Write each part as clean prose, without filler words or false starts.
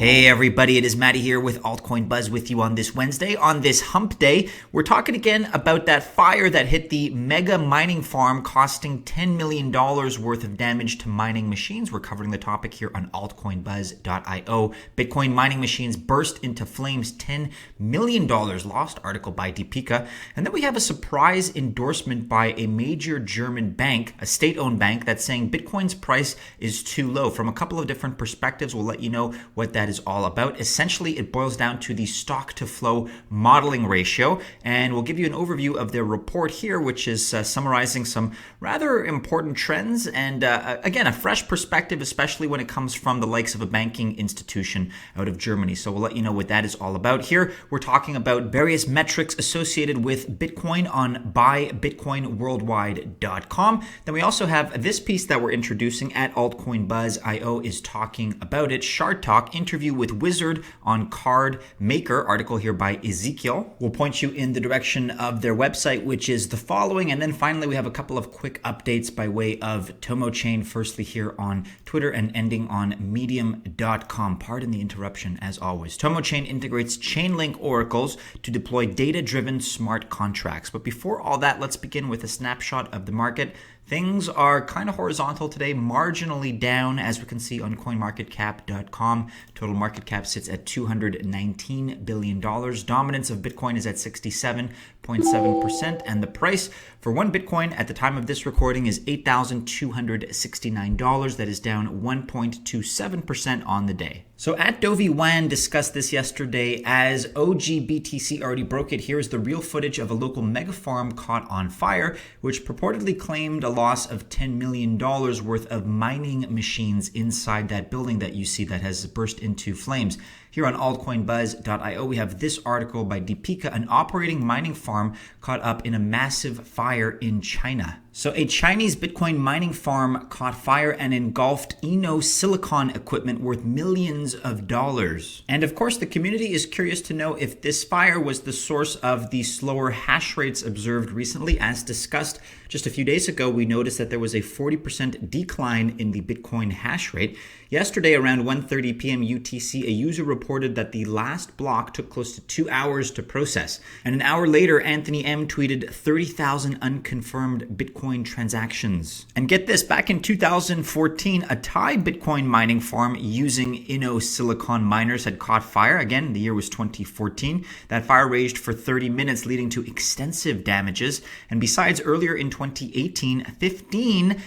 Hey everybody, it is Matty here with Altcoin Buzz with you on this Wednesday. On this hump day, we're talking again about that fire that hit the mega mining farm, costing $10 million worth of damage to mining machines. We're covering the topic here on altcoinbuzz.io. Bitcoin mining machines burst into flames, $10 million lost, article by Deepika. And then we have a surprise endorsement by a major German bank, a state-owned bank, that's saying Bitcoin's price is too low. From a couple of different perspectives, we'll let you know what that is all about. Essentially, it boils down to the stock to flow modeling ratio, and we'll give you an overview of their report here, which is summarizing some rather important trends and again, a fresh perspective, especially when it comes from the likes of a banking institution out of Germany. So we'll let you know what that is all about. Here, we're talking about various metrics associated with Bitcoin on buybitcoinworldwide.com. Then we also have this piece that we're introducing at altcoinbuzz.io is talking about it. Shard Talk interview with Wizard on Cardmaker, article here by Ezekiel. We'll point you in the direction of their website, which is the following. And then finally, we have a couple of quick updates by way of Tomochain, firstly here on Twitter and ending on medium.com. Pardon the interruption as always. Tomochain integrates Chainlink oracles to deploy data-driven smart contracts. But before all that, let's begin with a snapshot of the market. Things are kind of horizontal today, marginally down, as we can see on coinmarketcap.com. Total market cap sits at $219 billion. Dominance of Bitcoin is at 67.7%, and the price for one Bitcoin at the time of this recording is $8,269. That is down 1.27% on the day. So at Dovey Wan discussed this yesterday as OGBTC already broke it. Here's the real footage of a local mega farm caught on fire, which purportedly claimed a loss of $10 million worth of mining machines inside that building that you see that has burst into flames. Here on altcoinbuzz.io, we have this article by Deepika, an operating mining farm caught up in a massive fire in China. So a Chinese Bitcoin mining farm caught fire and engulfed silicon equipment worth millions of dollars. And of course, the community is curious to know if this fire was the source of the slower hash rates observed recently. As discussed just a few days ago, we noticed that there was a 40% decline in the Bitcoin hash rate. Yesterday, around 1:30 p.m. UTC, a user reported that the last block took close to 2 hours to process. And an hour later, Anthony M. tweeted 30,000 unconfirmed Bitcoin transactions. And get this, back in 2014, a Thai Bitcoin mining farm using silicon miners had caught fire. Again, the year was 2014. That fire raged for 30 minutes, leading to extensive damages. And besides, earlier in 2018, 15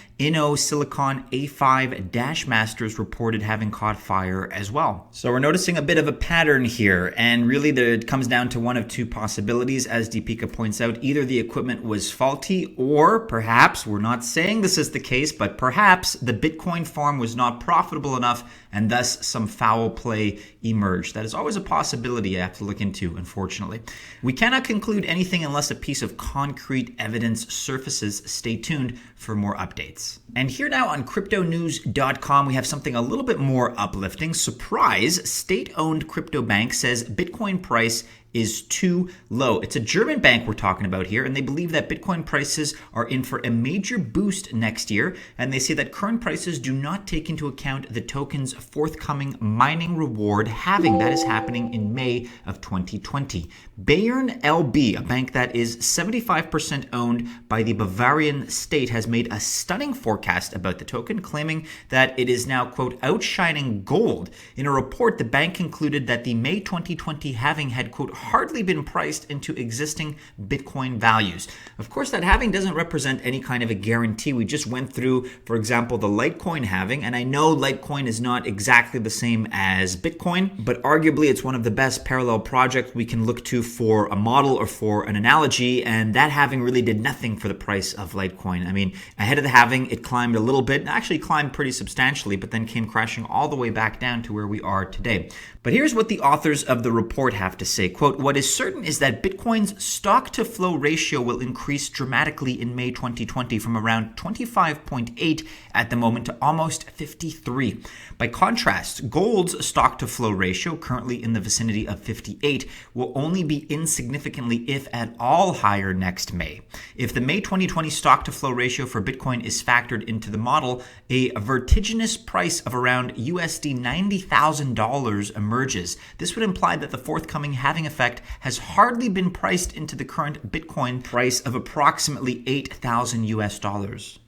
silicon A5 Dash Masters reported having caught fire as well. So we're noticing a bit of a pattern here, and really it comes down to one of two possibilities, as Deepika points out. Either the equipment was faulty, or perhaps, we're not saying this is the case, but perhaps the Bitcoin farm was not profitable enough and thus some foul play emerged. That is always a possibility you have to look into, unfortunately. We cannot conclude anything unless a piece of concrete evidence surfaces. Stay tuned for more updates. And here now on cryptonews.com, we have something a little bit more uplifting. Surprise, state-owned crypto bank says Bitcoin price is too low. It's a German bank we're talking about here, and they believe that Bitcoin prices are in for a major boost next year, and they say that current prices do not take into account the token's forthcoming mining reward halving that is happening in May of 2020. Bayern LB, a bank that is 75% owned by the Bavarian state, has made a stunning forecast about the token, claiming that it is now, quote, outshining gold. In a report, the bank concluded that the May 2020 halving had, quote, hardly been priced into existing Bitcoin values. Of course, that halving doesn't represent any kind of a guarantee. We just went through, for example, the Litecoin halving, and I know Litecoin is not exactly the same as Bitcoin, but arguably it's one of the best parallel projects we can look to for a model or for an analogy, and that halving really did nothing for the price of Litecoin. I mean, ahead of the halving, it climbed a little bit, actually climbed pretty substantially, but then came crashing all the way back down to where we are today. But here's what the authors of the report have to say. Quote, quote, "What is certain is that Bitcoin's stock-to-flow ratio will increase dramatically in May 2020 from around 25.8 at the moment to almost 53. By contrast, gold's stock-to-flow ratio, currently in the vicinity of 58, will only be insignificantly, if at all, higher next May. If the May 2020 stock-to-flow ratio for Bitcoin is factored into the model, a vertiginous price of around USD $90,000 emerges. This would imply that the forthcoming halving effect has hardly been priced into the current Bitcoin price of approximately $8,000 US.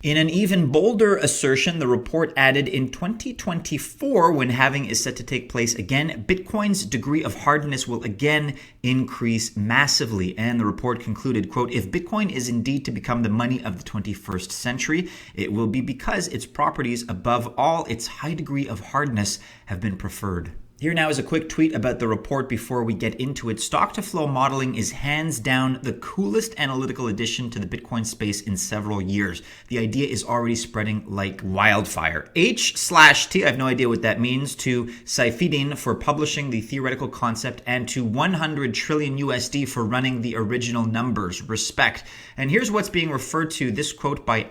In an even bolder assertion, the report added in 2024, when halving is set to take place again, Bitcoin's degree of hardness will again increase massively. And the report concluded, quote, "If Bitcoin is indeed to become the money of the 21st century, it will be because its properties, above all its high degree of hardness, have been preferred." Here now is a quick tweet about the report before we get into it. Stock-to-flow modeling is hands down the coolest analytical addition to the Bitcoin space in several years. The idea is already spreading like wildfire. H/T, I have no idea what that means, to Saifedean for publishing the theoretical concept, and to 100 trillion USD for running the original numbers. Respect. And here's what's being referred to, this quote by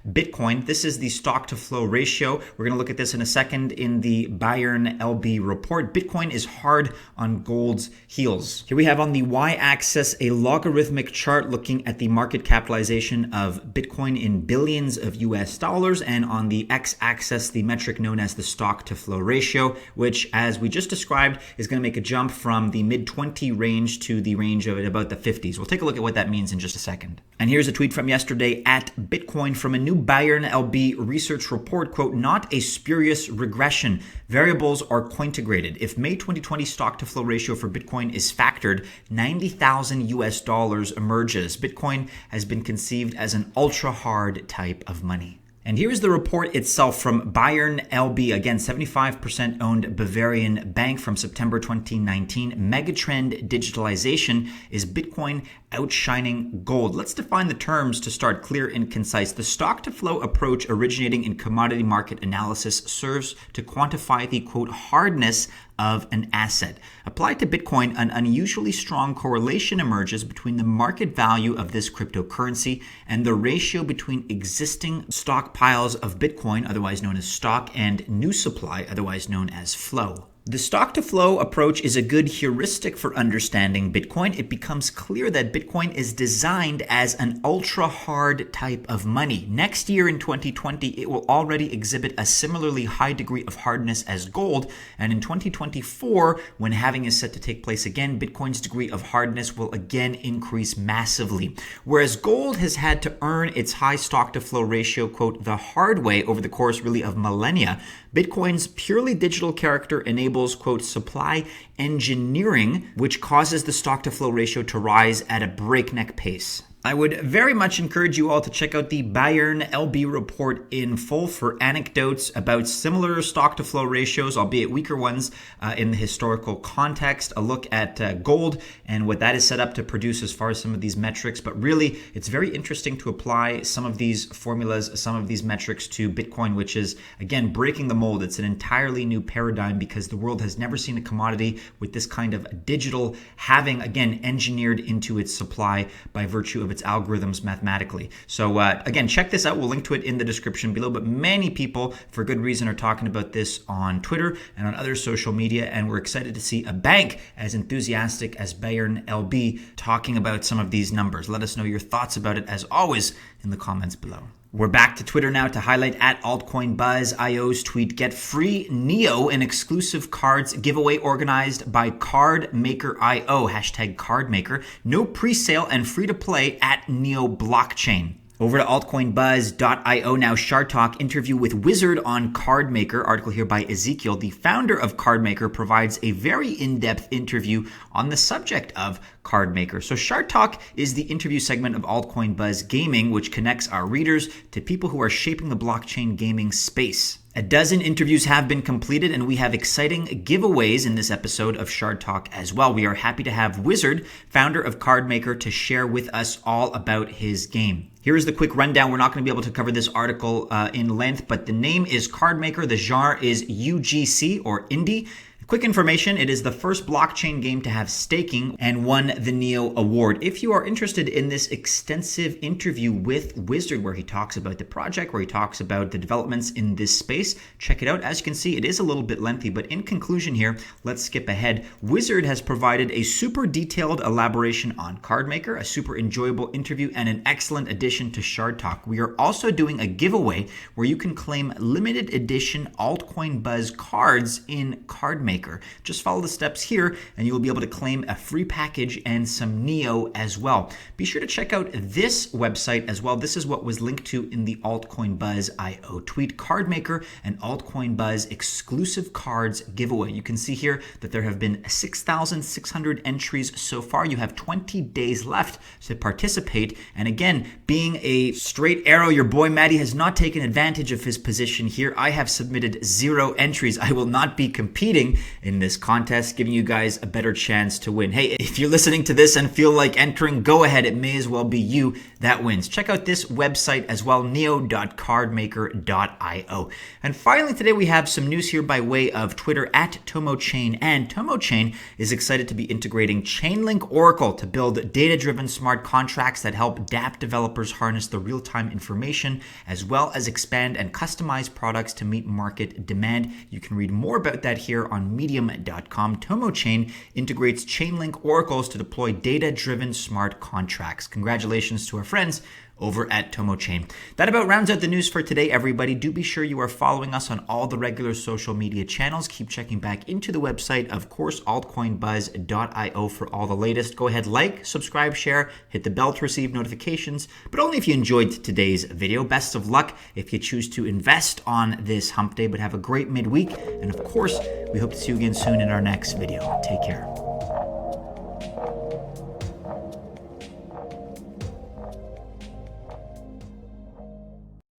@Bitcoin. This is the stock-to-flow ratio. We're going to look at this in a second in the Bayern LB report. Bitcoin is hard on gold's heels. Here we have on the y-axis a logarithmic chart looking at the market capitalization of Bitcoin in billions of US dollars, and on the x-axis the metric known as the stock-to-flow ratio, which, as we just described, is going to make a jump from the mid-20 range to the range of about the 50s. We'll take a look at what that means in just a second. And here's a tweet from yesterday @Bitcoin from a new Bayern LB research report, quote, "Not a spurious regression. Variables are cointegrated. If May 2020 stock-to-flow ratio for Bitcoin is factored, $90,000 US emerges. Bitcoin has been conceived as an ultra-hard type of money." And here's the report itself from Bayern LB, again, 75% owned Bavarian bank, from September 2019. Megatrend digitalization, is Bitcoin outshining gold? Let's define the terms to start clear and concise. The stock-to-flow approach, originating in commodity market analysis, serves to quantify the, quote, hardness of an asset. Applied to Bitcoin, an unusually strong correlation emerges between the market value of this cryptocurrency and the ratio between existing stockpiles of Bitcoin, otherwise known as stock, and new supply, otherwise known as flow. The stock-to-flow approach is a good heuristic for understanding Bitcoin. It becomes clear that Bitcoin is designed as an ultra-hard type of money. Next year in 2020, it will already exhibit a similarly high degree of hardness as gold. And in 2024, when halving is set to take place again, Bitcoin's degree of hardness will again increase massively. Whereas gold has had to earn its high stock-to-flow ratio, quote, the hard way over the course really of millennia, Bitcoin's purely digital character enables, quote, supply engineering, which causes the stock-to-flow ratio to rise at a breakneck pace. I would very much encourage you all to check out the Bayern LB report in full for anecdotes about similar stock-to-flow ratios, albeit weaker ones, in the historical context, a look at gold and what that is set up to produce as far as some of these metrics. But really, it's very interesting to apply some of these formulas, some of these metrics to Bitcoin, which is, again, breaking the mold. It's an entirely new paradigm because the world has never seen a commodity with this kind of digital halving, again, engineered into its supply by virtue of its algorithms mathematically. So again, check this out. We'll link to it in the description below. But many people, for good reason, are talking about this on Twitter and on other social media. And we're excited to see a bank as enthusiastic as Bayern LB talking about some of these numbers. Let us know your thoughts about it, as always, in the comments below. We're back to Twitter now to highlight @AltcoinBuzz.io's tweet, "Get free Neo, an exclusive cards giveaway organized by Cardmaker.io, #Cardmaker. No pre-sale and free to play at Neo blockchain." Over to altcoinbuzz.io now. Shark Talk interview with Wizard on Cardmaker. Article here by Ezekiel. The founder of Cardmaker provides a very in-depth interview on the subject of Cardmaker. So Shark Talk is the interview segment of Altcoin Buzz Gaming, which connects our readers to people who are shaping the blockchain gaming space. A dozen interviews have been completed, and we have exciting giveaways in this episode of Shard Talk as well. We are happy to have Wizard, founder of Cardmaker, to share with us all about his game. Here is the quick rundown. We're not going to be able to cover this article in length, but the name is Cardmaker. The genre is UGC or Indie. Quick information, it is the first blockchain game to have staking and won the Neo Award. If you are interested in this extensive interview with Wizard, where he talks about the project, where he talks about the developments in this space, check it out. As you can see, it is a little bit lengthy, but in conclusion here, let's skip ahead. Wizard has provided a super detailed elaboration on Cardmaker, a super enjoyable interview, and an excellent addition to Shard Talk. We are also doing a giveaway where you can claim limited edition altcoin buzz cards in Cardmaker. Just follow the steps here and you will be able to claim a free package and some Neo as well. Be sure to check out this website as well. This is what was linked to in the Altcoin Buzz IO tweet. Cardmaker and Altcoin Buzz exclusive cards giveaway. You can see here that there have been 6,600 entries so far. You have 20 days left to participate. And again, being a straight arrow, your boy Maddie has not taken advantage of his position here. I have submitted 0 entries. I will not be competing in this contest, giving you guys a better chance to win. Hey, if you're listening to this and feel like entering, go ahead. It may as well be you that wins. Check out this website as well, neo.cardmaker.io. And finally, today we have some news here by way of Twitter at Tomochain. And Tomochain is excited to be integrating Chainlink Oracle to build data-driven smart contracts that help dApp developers harness the real-time information, as well as expand and customize products to meet market demand. You can read more about that here on medium.com. Tomochain integrates Chainlink oracles to deploy data-driven smart contracts. Congratulations to our friends over at Tomochain. That about rounds out the news for today, everybody. Do be sure you are following us on all the regular social media channels. Keep checking back into the website, of course, altcoinbuzz.io for all the latest. Go ahead, like, subscribe, share, hit the bell to receive notifications, but only if you enjoyed today's video. Best of luck if you choose to invest on this hump day, but have a great midweek. And of course, we hope to see you again soon in our next video. Take care.